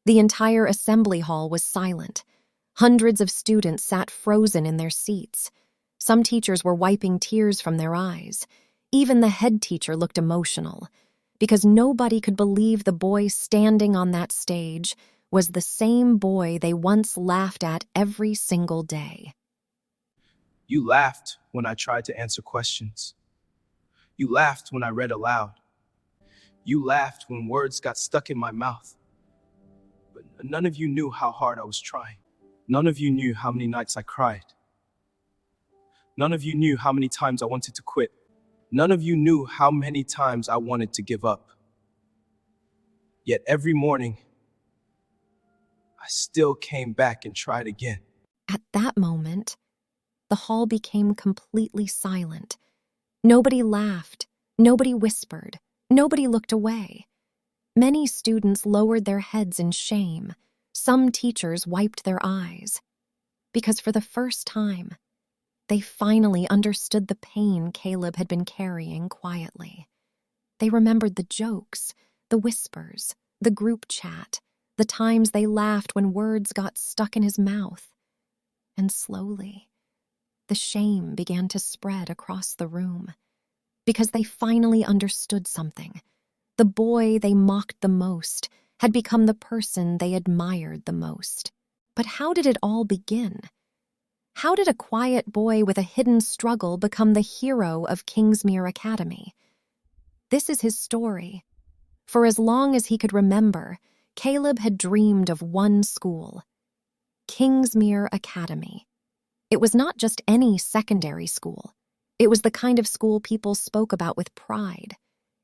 The entire assembly hall was silent. Hundreds of students sat frozen in their seats. Some teachers were wiping tears from their eyes. Even the head teacher looked emotional, because nobody could believe the boy standing on that stage was the same boy they once laughed at every single day. You laughed when I tried to answer questions. You laughed when I read aloud. You laughed when words got stuck in my mouth. But none of you knew how hard I was trying. None of you knew how many nights I cried. None of you knew how many times I wanted to quit. None of you knew how many times I wanted to give up. Yet every morning, I still came back and tried again. At that moment, the hall became completely silent. Nobody laughed, nobody whispered, nobody looked away. Many students lowered their heads in shame. Some teachers wiped their eyes. Because for the first time, they finally understood the pain Caleb had been carrying quietly. They remembered the jokes, the whispers, the group chat, the times they laughed when words got stuck in his mouth. And slowly, the shame began to spread across the room. Because they finally understood something. The boy they mocked the most had become the person they admired the most. But how did it all begin? How did a quiet boy with a hidden struggle become the hero of Kingsmere Academy? This is his story. For as long as he could remember, Caleb had dreamed of one school, Kingsmere Academy. It was not just any secondary school. It was the kind of school people spoke about with pride.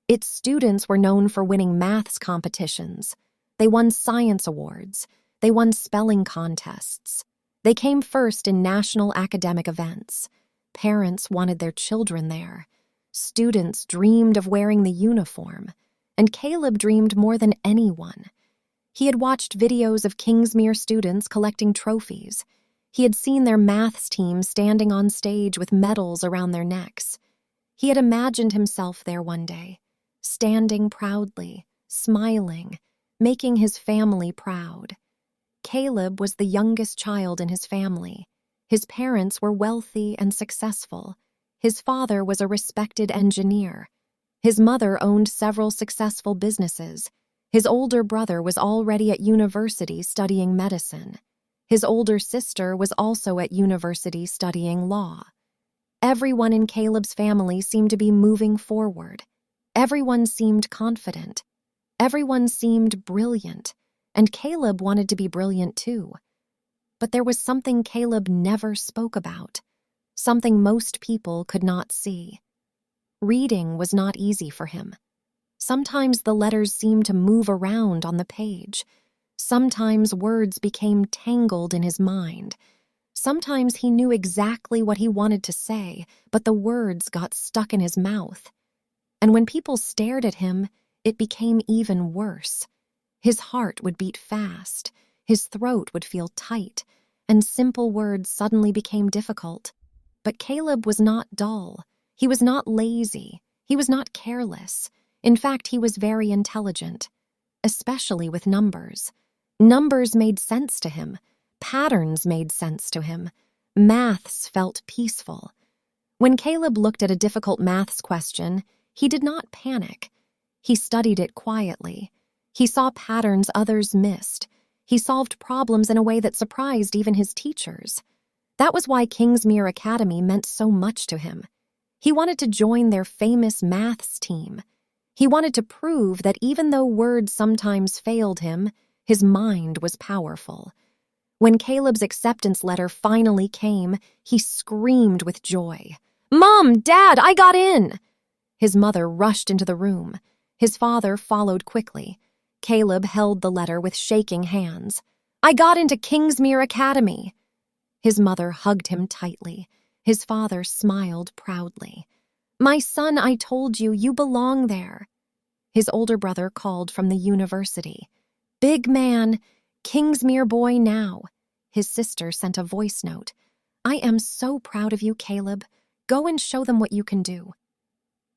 Its students were known for winning maths competitions. They won science awards. They won spelling contests. They came first in national academic events. Parents wanted their children there. Students dreamed of wearing the uniform. And Caleb dreamed more than anyone. He had watched videos of Kingsmere students collecting trophies. He had seen their maths team standing on stage with medals around their necks. He had imagined himself there one day, standing proudly, smiling, making his family proud. Caleb was the youngest child in his family. His parents were wealthy and successful. His father was a respected engineer. His mother owned several successful businesses. His older brother was already at university studying medicine. His older sister was also at university studying law. Everyone in Caleb's family seemed to be moving forward. Everyone seemed confident. Everyone seemed brilliant, and Caleb wanted to be brilliant too. But there was something Caleb never spoke about, something most people could not see. Reading was not easy for him. Sometimes the letters seemed to move around on the page. Sometimes words became tangled in his mind. Sometimes he knew exactly what he wanted to say, but the words got stuck in his mouth. And when people stared at him, it became even worse. His heart would beat fast, his throat would feel tight, and simple words suddenly became difficult. But Caleb was not dull. He was not lazy. He was not careless. In fact, he was very intelligent, especially with numbers. Numbers made sense to him. Patterns made sense to him. Maths felt peaceful. When Caleb looked at a difficult maths question, he did not panic. He studied it quietly. He saw patterns others missed. He solved problems in a way that surprised even his teachers. That was why Kingsmere Academy meant so much to him. He wanted to join their famous maths team. He wanted to prove that even though words sometimes failed him, his mind was powerful. When Caleb's acceptance letter finally came, he screamed with joy. "Mom, Dad, I got in!" His mother rushed into the room. His father followed quickly. Caleb held the letter with shaking hands. "I got into Kingsmere Academy." His mother hugged him tightly. His father smiled proudly. "My son, I told you, you belong there." His older brother called from the university. "Big man, Kingsmere boy now." His sister sent a voice note. "I am so proud of you, Caleb. Go and show them what you can do."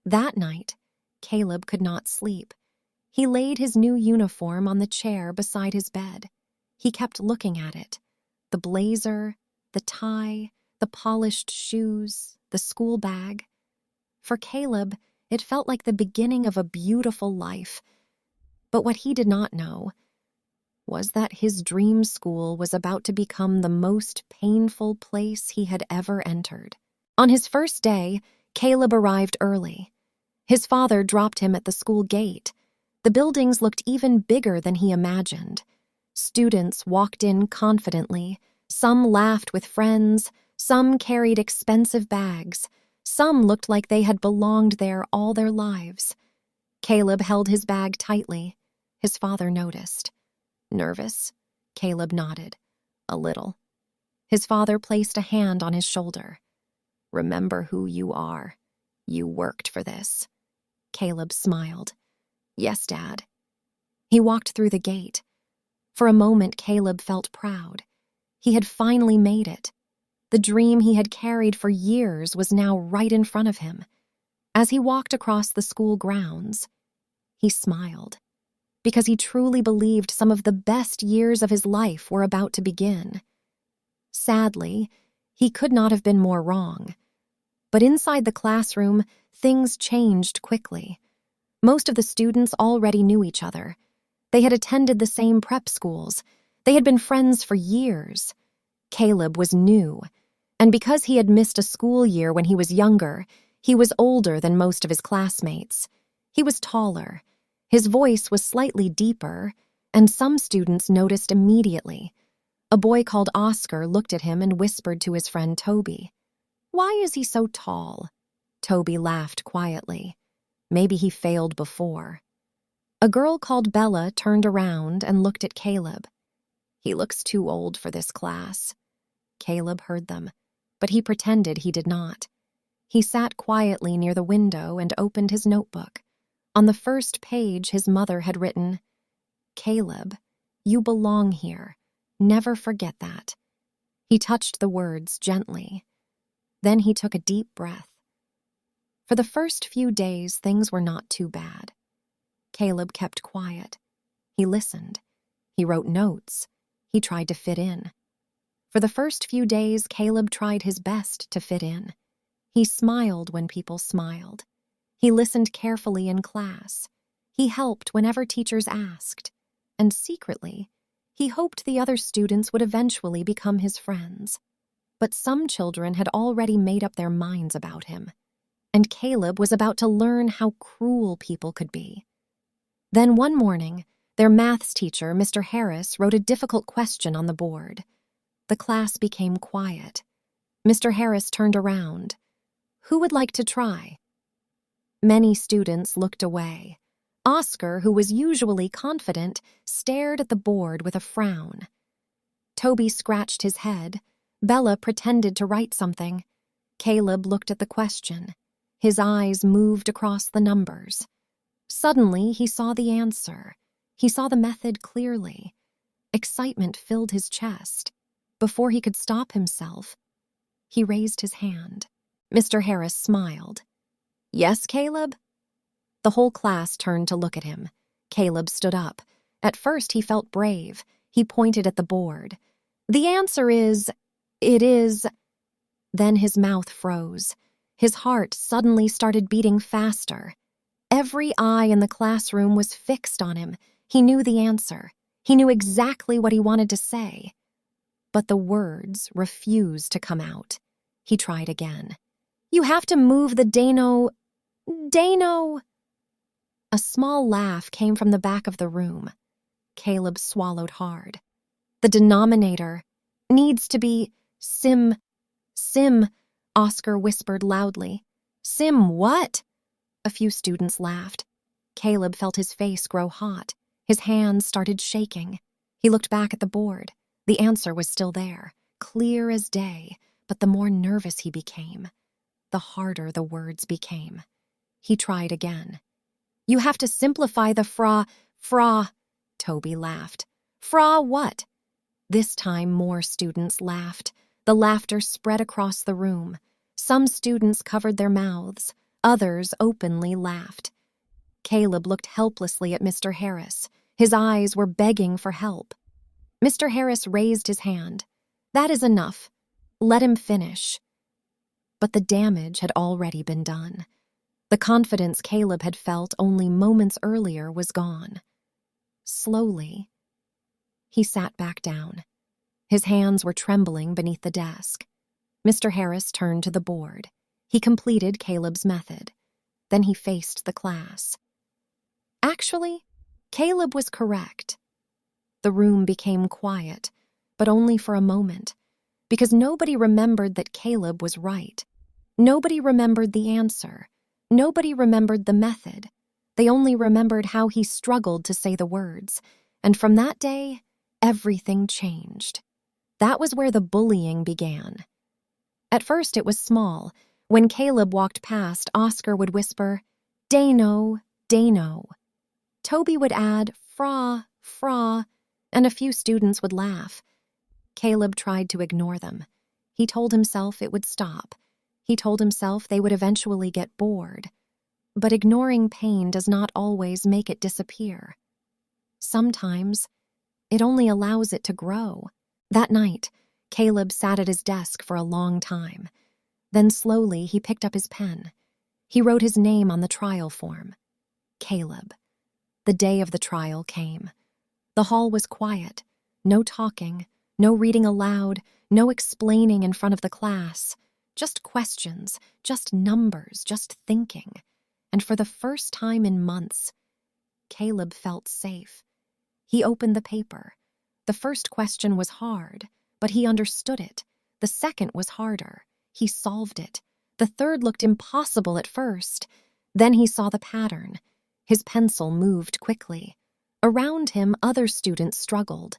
That night, Caleb could not sleep. He laid his new uniform on the chair beside his bed. He kept looking at it. The blazer, the tie, the polished shoes, the school bag. For Caleb, it felt like the beginning of a beautiful life. But what he did not know was that his dream school was about to become the most painful place he had ever entered. On his first day, Caleb arrived early. His father dropped him at the school gate. The buildings looked even bigger than he imagined. Students walked in confidently. Some laughed with friends. Some carried expensive bags. Some looked like they had belonged there all their lives. Caleb held his bag tightly. His father noticed. Nervous? Caleb nodded. A little. His father placed a hand on his shoulder. Remember who you are. You worked for this. Caleb smiled. Yes, Dad. He walked through the gate. For a moment, Caleb felt proud. He had finally made it. The dream he had carried for years was now right in front of him. As he walked across the school grounds, he smiled, because he truly believed some of the best years of his life were about to begin. Sadly, he could not have been more wrong. But inside the classroom, things changed quickly. Most of the students already knew each other. They had attended the same prep schools. They had been friends for years. Caleb was new, and because he had missed a school year when he was younger, he was older than most of his classmates. He was taller. His voice was slightly deeper, and some students noticed immediately. A boy called Oscar looked at him and whispered to his friend Toby. "Why is he so tall?" Toby laughed quietly. Maybe he failed before. A girl called Bella turned around and looked at Caleb. "He looks too old for this class." Caleb heard them, but he pretended he did not. He sat quietly near the window and opened his notebook. On the first page, his mother had written, "Caleb, you belong here. Never forget that." He touched the words gently. Then he took a deep breath. For the first few days, things were not too bad. Caleb kept quiet. He listened. He wrote notes. He tried to fit in. For the first few days, Caleb tried his best to fit in. He smiled when people smiled. He listened carefully in class. He helped whenever teachers asked. And secretly, he hoped the other students would eventually become his friends. But some children had already made up their minds about him. And Caleb was about to learn how cruel people could be. Then one morning, their maths teacher, Mr. Harris, wrote a difficult question on the board. The class became quiet. Mr. Harris turned around. "Who would like to try?" Many students looked away. Oscar, who was usually confident, stared at the board with a frown. Toby scratched his head. Bella pretended to write something. Caleb looked at the question. His eyes moved across the numbers. Suddenly, he saw the answer. He saw the method clearly. Excitement filled his chest. Before he could stop himself, he raised his hand. Mr. Harris smiled. "Yes, Caleb?" The whole class turned to look at him. Caleb stood up. At first, he felt brave. He pointed at the board. "The answer is, it is..." Then his mouth froze. His heart suddenly started beating faster. Every eye in the classroom was fixed on him. He knew the answer. He knew exactly what he wanted to say. But the words refused to come out. He tried again. "You have to move the Dano... A small laugh came from the back of the room. Caleb swallowed hard. "The denominator needs to be sim, Oscar whispered loudly. "Sim what?" A few students laughed. Caleb felt his face grow hot. His hands started shaking. He looked back at the board. The answer was still there, clear as day, but the more nervous he became, the harder the words became. He tried again. "You have to simplify the fra..." Toby laughed. "Fra what?" This time more students laughed. The laughter spread across the room. Some students covered their mouths. Others openly laughed. Caleb looked helplessly at Mr. Harris. His eyes were begging for help. Mr. Harris raised his hand. "That is enough. Let him finish." But the damage had already been done. The confidence Caleb had felt only moments earlier was gone. Slowly, he sat back down. His hands were trembling beneath the desk. Mr. Harris turned to the board. He completed Caleb's method. Then he faced the class. Actually, Caleb was correct. The room became quiet, but only for a moment, because nobody remembered that Caleb was right. Nobody remembered the answer. Nobody remembered the method. They only remembered how he struggled to say the words. And from that day, everything changed. That was where the bullying began. At first, it was small. When Caleb walked past, Oscar would whisper, "Dano, Dano." Toby would add, "Fra, fra," and a few students would laugh. Caleb tried to ignore them. He told himself it would stop. He told himself they would eventually get bored. But ignoring pain does not always make it disappear. Sometimes, it only allows it to grow. That night, Caleb sat at his desk for a long time. Then slowly he picked up his pen. He wrote his name on the trial form. Caleb. The day of the trial came. The hall was quiet. No talking, no reading aloud, no explaining in front of the class. Just questions, just numbers, just thinking. And for the first time in months, Caleb felt safe. He opened the paper. The first question was hard, but he understood it. The second was harder. He solved it. The third looked impossible at first. Then he saw the pattern. His pencil moved quickly. Around him, other students struggled.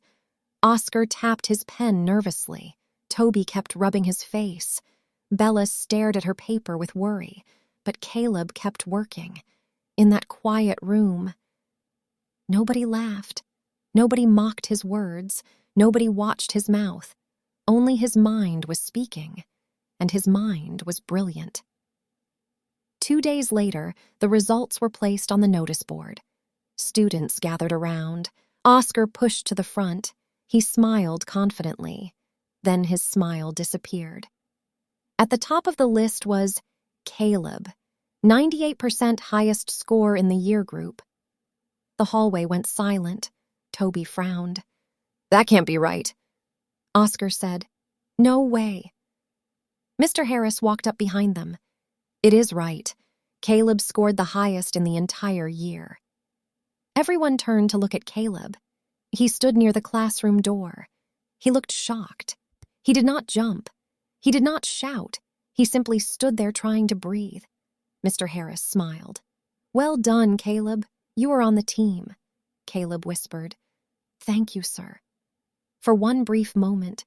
Oscar tapped his pen nervously. Toby kept rubbing his face. Bella stared at her paper with worry, but Caleb kept working. In that quiet room, nobody laughed. Nobody mocked his words. Nobody watched his mouth. Only his mind was speaking, and his mind was brilliant. 2 days later, the results were placed on the notice board. Students gathered around. Oscar pushed to the front. He smiled confidently. Then his smile disappeared. At the top of the list was Caleb, 98% highest score in the year group. The hallway went silent. Toby frowned. "That can't be right." Oscar said, "No way." Mr. Harris walked up behind them. "It is right. Caleb scored the highest in the entire year." Everyone turned to look at Caleb. He stood near the classroom door. He looked shocked. He did not jump. He did not shout. He simply stood there trying to breathe. Mr. Harris smiled. "Well done, Caleb. You are on the team." Caleb whispered, "Thank you, sir." For one brief moment,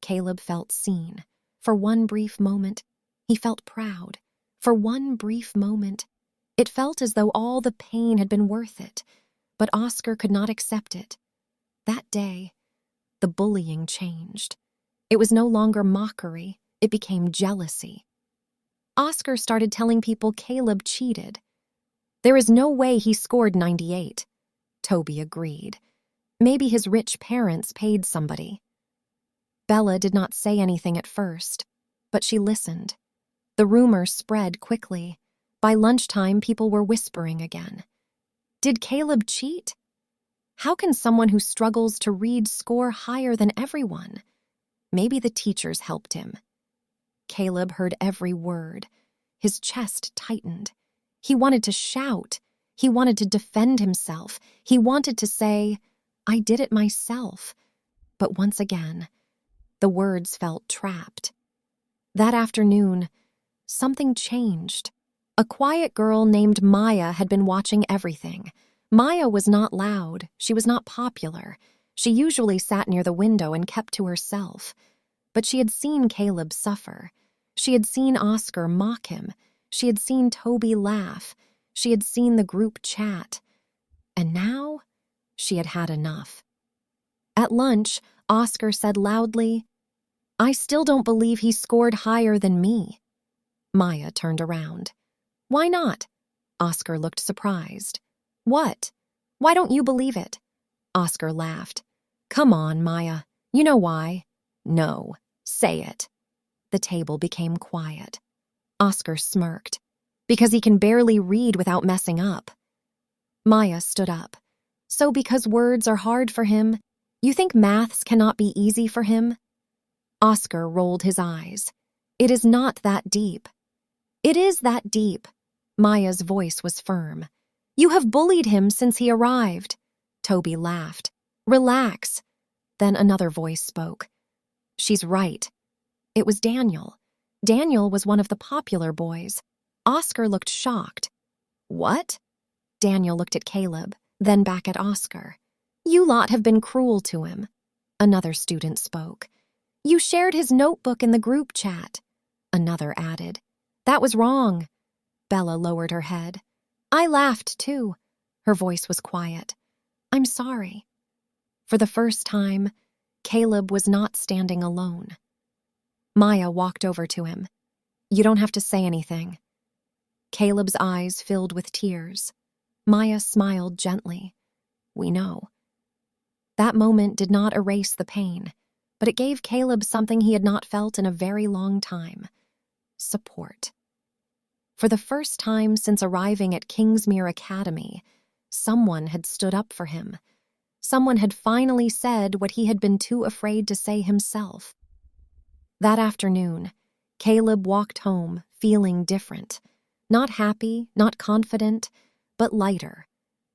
Caleb felt seen. For one brief moment, he felt proud. For one brief moment, it felt as though all the pain had been worth it. But Oscar could not accept it. That day, the bullying changed. It was no longer mockery. It became jealousy. Oscar started telling people Caleb cheated. "There is no way he scored 98. Toby agreed. Maybe his rich parents paid somebody. Bella did not say anything at first, but she listened. The rumor spread quickly. By lunchtime, people were whispering again. Did Caleb cheat? How can someone who struggles to read score higher than everyone? Maybe the teachers helped him. Caleb heard every word. His chest tightened. He wanted to shout. He wanted to defend himself. He wanted to say, "I did it myself." But once again, the words felt trapped. That afternoon, something changed. A quiet girl named Maya had been watching everything. Maya was not loud. She was not popular. She usually sat near the window and kept to herself. But she had seen Caleb suffer. She had seen Oscar mock him. She had seen Toby laugh. She had seen the group chat. And now, she had had enough. At lunch, Oscar said loudly, "I still don't believe he scored higher than me." Maya turned around. "Why not?" Oscar looked surprised. What? Why don't you believe it? Oscar laughed. Come on, Maya. You know why. No. Say it. The table became quiet. Oscar smirked. Because he can barely read without messing up. Maya stood up. So because words are hard for him, you think maths cannot be easy for him? Oscar rolled his eyes. It is not that deep. It is that deep. Maya's voice was firm. You have bullied him since he arrived. Toby laughed. Relax. Then another voice spoke. She's right. It was Daniel. Daniel was one of the popular boys. Oscar looked shocked. What? Daniel looked at Caleb, then back at Oscar. You lot have been cruel to him. Another student spoke. You shared his notebook in the group chat. Another added. That was wrong. Bella lowered her head. I laughed too. Her voice was quiet. I'm sorry. For the first time, Caleb was not standing alone. Maya walked over to him. You don't have to say anything. Caleb's eyes filled with tears. Maya smiled gently. We know. That moment did not erase the pain, but it gave Caleb something he had not felt in a very long time. Support. For the first time since arriving at Kingsmere Academy, someone had stood up for him. Someone had finally said what he had been too afraid to say himself. That afternoon, Caleb walked home feeling different. Not happy, not confident, but lighter,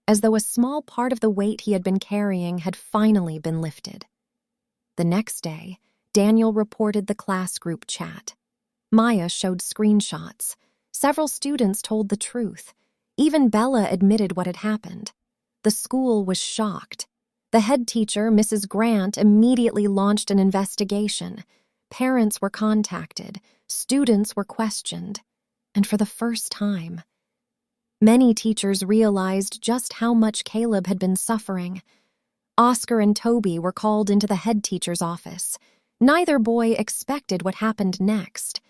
as though a small part of the weight he had been carrying had finally been lifted. The next day, Daniel reported the class group chat. Maya showed screenshots. Several students told the truth. Even Bella admitted what had happened. The school was shocked. The head teacher, Mrs. Grant, immediately launched an investigation. Parents were contacted. Students were questioned. And for the first time, many teachers realized just how much Caleb had been suffering. Oscar and Toby were called into the head teacher's office. Neither boy expected what happened next.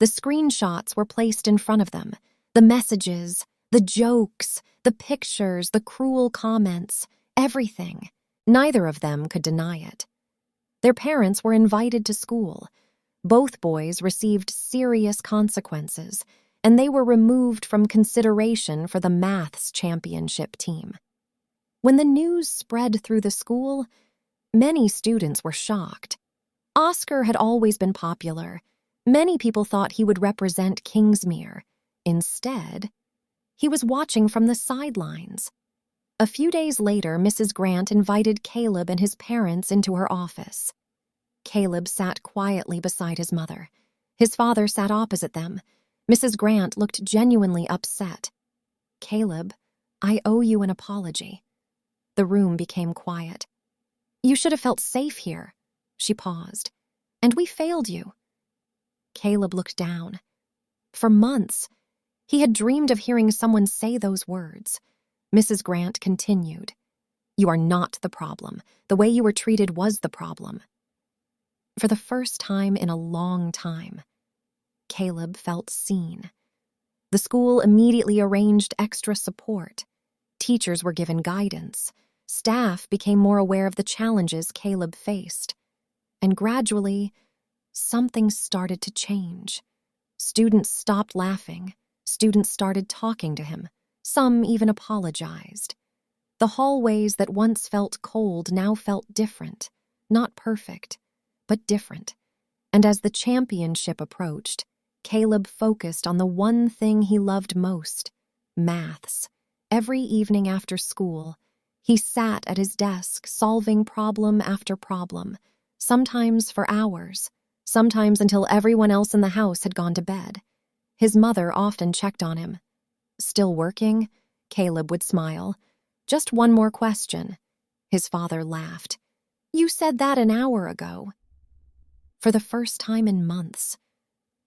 The screenshots were placed in front of them. The messages, the jokes, the pictures, the cruel comments, everything. Neither of them could deny it. Their parents were invited to school. Both boys received serious consequences, and they were removed from consideration for the maths championship team. When the news spread through the school, many students were shocked. Oscar had always been popular. Many people thought he would represent Kingsmere. Instead, he was watching from the sidelines. A few days later, Mrs. Grant invited Caleb and his parents into her office. Caleb sat quietly beside his mother. His father sat opposite them. Mrs. Grant looked genuinely upset. Caleb, I owe you an apology. The room became quiet. You should have felt safe here. She paused. And we failed you. Caleb looked down. For months, he had dreamed of hearing someone say those words. Mrs. Grant continued. You are not the problem. The way you were treated was the problem. For the first time in a long time, Caleb felt seen. The school immediately arranged extra support. Teachers were given guidance. Staff became more aware of the challenges Caleb faced. And gradually, something started to change. Students stopped laughing. Students started talking to him. Some even apologized. The hallways that once felt cold now felt different. Not perfect, but different. And as the championship approached, Caleb focused on the one thing he loved most, maths. Every evening after school, he sat at his desk solving problem after problem, sometimes for hours, sometimes until everyone else in the house had gone to bed. His mother often checked on him. Still working? Caleb would smile. Just one more question. His father laughed. You said that an hour ago. For the first time in months,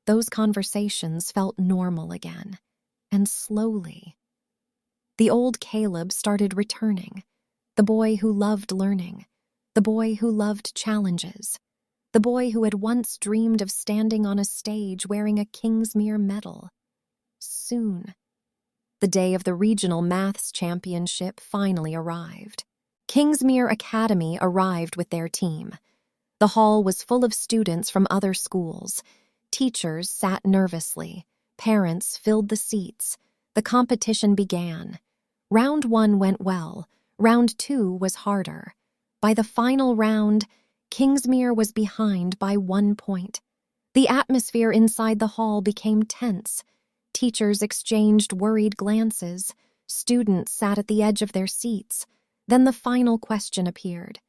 those conversations felt normal again, and slowly. The old Caleb started returning, the boy who loved learning, the boy who loved challenges, the boy who had once dreamed of standing on a stage wearing a Kingsmere medal. Soon, The day of the regional maths championship finally arrived. Kingsmere Academy arrived with their team. The hall was full of students from other schools. Teachers sat nervously. Parents filled the seats. The competition began. Round 1 went well. Round 2 was harder. By the final round, Kingsmere was behind by 1 point. The atmosphere inside the hall became tense. Teachers exchanged worried glances. Students sat at the edge of their seats. Then the final question appeared.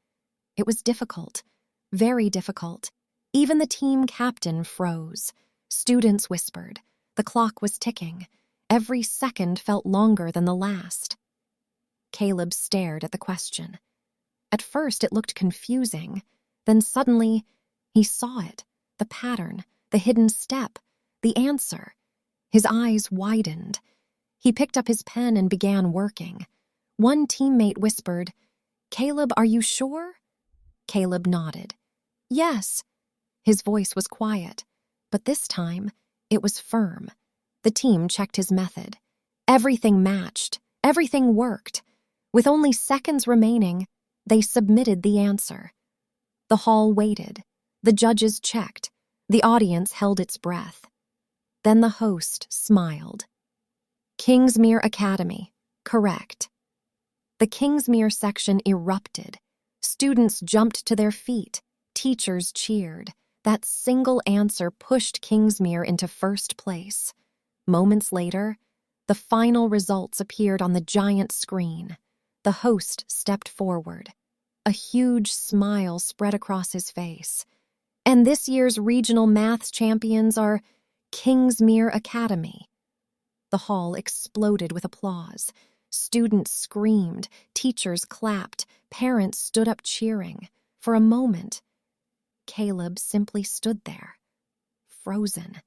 It was difficult, very difficult. Even the team captain froze. Students whispered. The clock was ticking. Every second felt longer than the last. Caleb stared at the question. At first it looked confusing. Then suddenly he saw it, the pattern, the hidden step, the answer. His eyes widened. He picked up his pen and began working. One teammate whispered, "Caleb, are you sure?" Caleb nodded. "Yes." His voice was quiet, but this time it was firm. The team checked his method. Everything matched. Everything worked. With only seconds remaining, they submitted the answer. The hall waited. The judges checked. The audience held its breath. Then the host smiled. Kingsmere Academy, correct. The Kingsmere section erupted. Students jumped to their feet. Teachers cheered. That single answer pushed Kingsmere into first place. Moments later, the final results appeared on the giant screen. The host stepped forward. A huge smile spread across his face. And this year's regional maths champions are Kingsmere Academy. The hall exploded with applause. Students screamed, teachers clapped, parents stood up cheering. For a moment, Caleb simply stood there, frozen,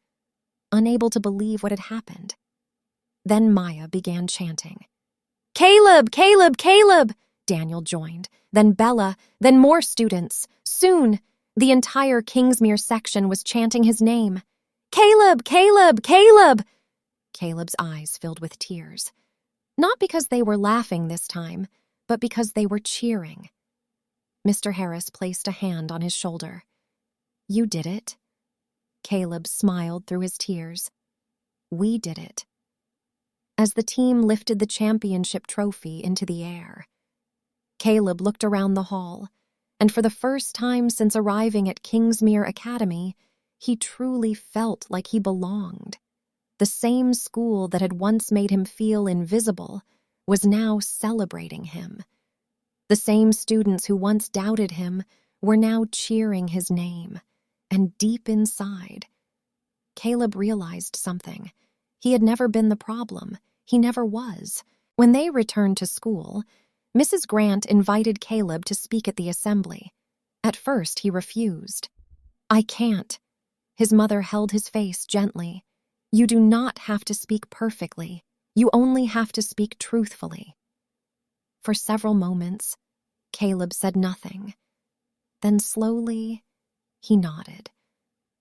unable to believe what had happened. Then Maya began chanting. "Caleb! Caleb! Caleb!" Daniel joined. Then Bella, then more students. Soon, the entire Kingsmere section was chanting his name. "Caleb! Caleb! Caleb!" Caleb's eyes filled with tears. Not because they were laughing this time, but because they were cheering. Mr. Harris placed a hand on his shoulder. "You did it." Caleb smiled through his tears. "We did it." As the team lifted the championship trophy into the air, Caleb looked around the hall, and for the first time since arriving at Kingsmere Academy, he truly felt like he belonged. The same school that had once made him feel invisible was now celebrating him. The same students who once doubted him were now cheering his name. And deep inside, Caleb realized something. He had never been the problem. He never was. When they returned to school, Mrs. Grant invited Caleb to speak at the assembly. At first, he refused. "I can't." His mother held his face gently. "You do not have to speak perfectly. You only have to speak truthfully." For several moments, Caleb said nothing. Then slowly, he nodded.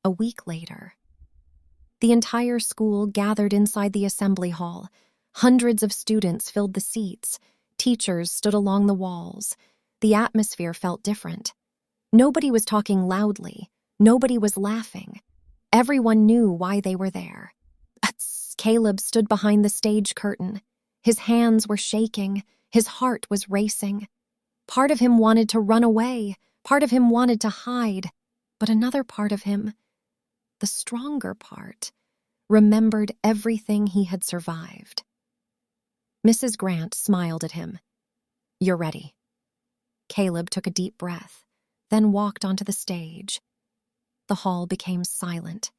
A week later, the entire school gathered inside the assembly hall. Hundreds of students filled the seats. Teachers stood along the walls. The atmosphere felt different. Nobody was talking loudly. Nobody was laughing. Everyone knew why they were there. Caleb stood behind the stage curtain. His hands were shaking. His heart was racing. Part of him wanted to run away. Part of him wanted to hide. But another part of him, the stronger part, remembered everything he had survived. Mrs. Grant smiled at him. "You're ready." Caleb took a deep breath, then walked onto the stage. The hall became silent.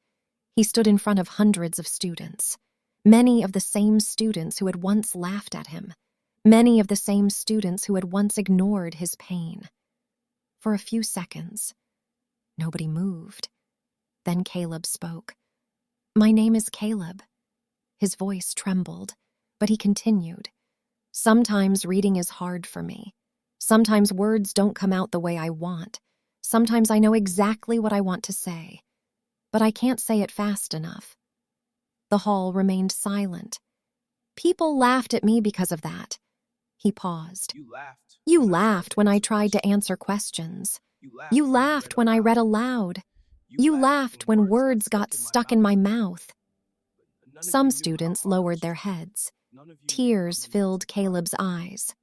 He stood in front of hundreds of students. Many of the same students who had once laughed at him. Many of the same students who had once ignored his pain. For a few seconds, nobody moved. Then Caleb spoke. "My name is Caleb." His voice trembled, but he continued. "Sometimes reading is hard for me. Sometimes words don't come out the way I want. Sometimes I know exactly what I want to say, but I can't say it fast enough." The hall remained silent. People laughed at me because of that. He paused. You laughed. You when I tried laughed to when I answer tried to questions. answer questions. You laughed You when I read laughed when I aloud. read aloud. You You laughed laughed when when words got words stuck got in my stuck in mouth. my mouth. But none of Some you knew how students hard I lowered was their trying. heads. None of you knew how Tears many nights filled I cried. Caleb's eyes.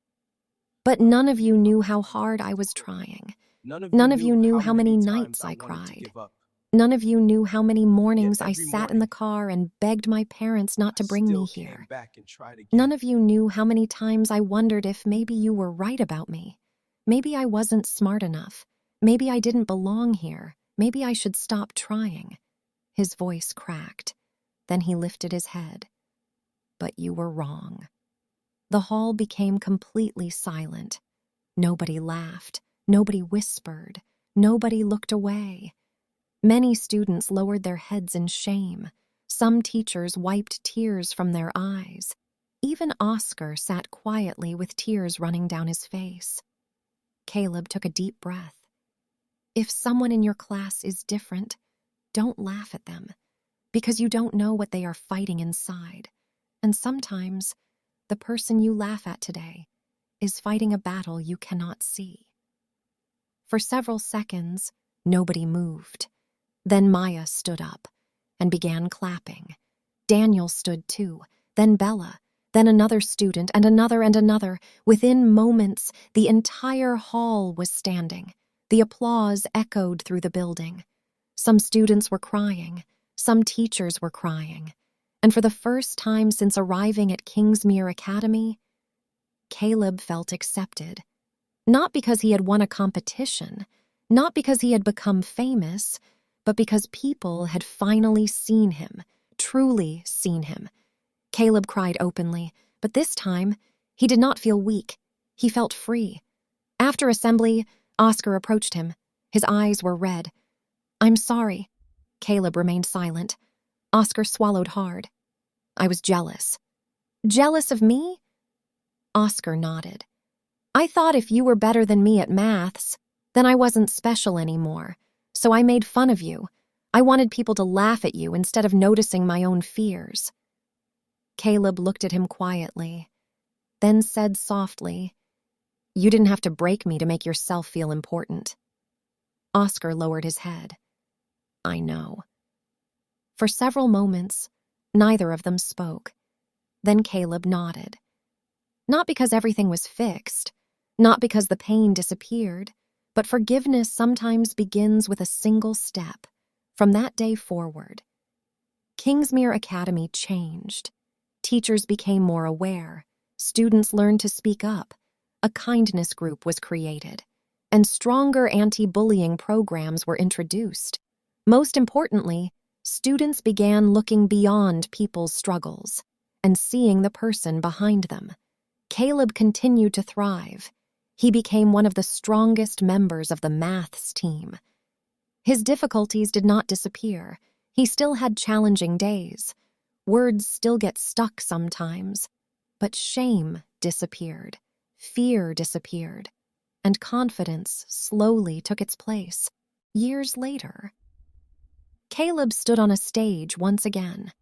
But None of none you of you knew how knew much how my heart hard I wanted to was quit. trying. None of you None of you knew knew how how many many times nights I I wanted to cried. give up. None of you knew how many Yet mornings I every sat in the morning, car and begged my parents not I to bring me still came here. back and tried None again. of you knew how many times I wondered if maybe you were right about me. Maybe I wasn't smart enough. Maybe I didn't belong here. Maybe I should stop trying. His voice cracked. Then he lifted his head. But you were wrong. The hall became completely silent. Nobody laughed. Nobody whispered. Nobody looked away. Many students lowered their heads in shame. Some teachers wiped tears from their eyes. Even Oscar sat quietly with tears running down his face. Caleb took a deep breath. If someone in your class is different, don't laugh at them, because you don't know what they are fighting inside. And sometimes, the person you laugh at today is fighting a battle you cannot see. For several seconds, nobody moved. Then Maya stood up and began clapping. Daniel stood too, then Bella, then another student, and another. Within moments, the entire hall was standing. The applause echoed through the building. Some students were crying. Some teachers were crying. And for the first time since arriving at Kingsmere Academy, Caleb felt accepted. Not because he had won a competition, not because he had become famous, but because people had finally seen him, truly seen him. Caleb cried openly, but this time, he did not feel weak. He felt free. After assembly, Oscar approached him. His eyes were red. "I'm sorry." Caleb remained silent. Oscar swallowed hard. "I was jealous." "Jealous of me?" Oscar nodded. "I thought if you were better than me at maths, then I wasn't special anymore. So I made fun of you. I wanted people to laugh at you instead of noticing my own fears." Caleb looked at him quietly, then said softly, "You didn't have to break me to make yourself feel important." Oscar lowered his head. "I know." For several moments, neither of them spoke. Then Caleb nodded. Not because everything was fixed, not because the pain disappeared, but forgiveness sometimes begins with a single step. From that day forward, Kingsmere Academy changed. Teachers became more aware. Students learned to speak up. A kindness group was created, and stronger anti-bullying programs were introduced. Most importantly, students began looking beyond people's struggles and seeing the person behind them. Caleb continued to thrive. He became one of the strongest members of the maths team. His difficulties did not disappear. He still had challenging days. Words still get stuck sometimes. But shame disappeared. Fear disappeared. And confidence slowly took its place. Years later, Caleb stood on a stage once again.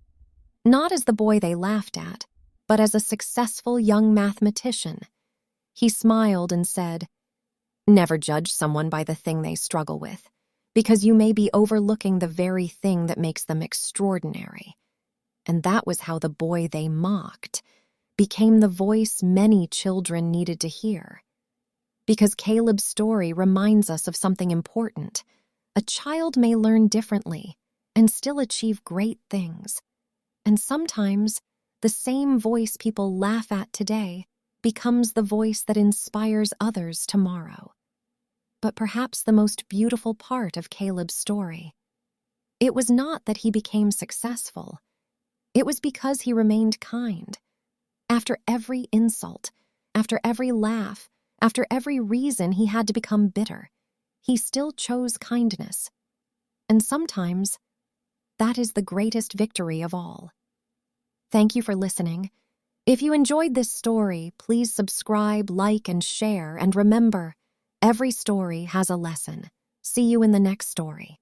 Not as the boy they laughed at, but as a successful young mathematician. He smiled and said, "Never judge someone by the thing they struggle with, because you may be overlooking the very thing that makes them extraordinary." And that was how the boy they mocked became the voice many children needed to hear. Because Caleb's story reminds us of something important. A child may learn differently and still achieve great things. And sometimes, the same voice people laugh at today becomes the voice that inspires others tomorrow. But perhaps the most beautiful part of Caleb's story, it was not that he became successful. It was because he remained kind. After every insult, after every laugh, after every reason he had to become bitter, he still chose kindness. And sometimes, that is the greatest victory of all. Thank you for listening. If you enjoyed this story, please subscribe, like, and share. And remember, every story has a lesson. See you in the next story.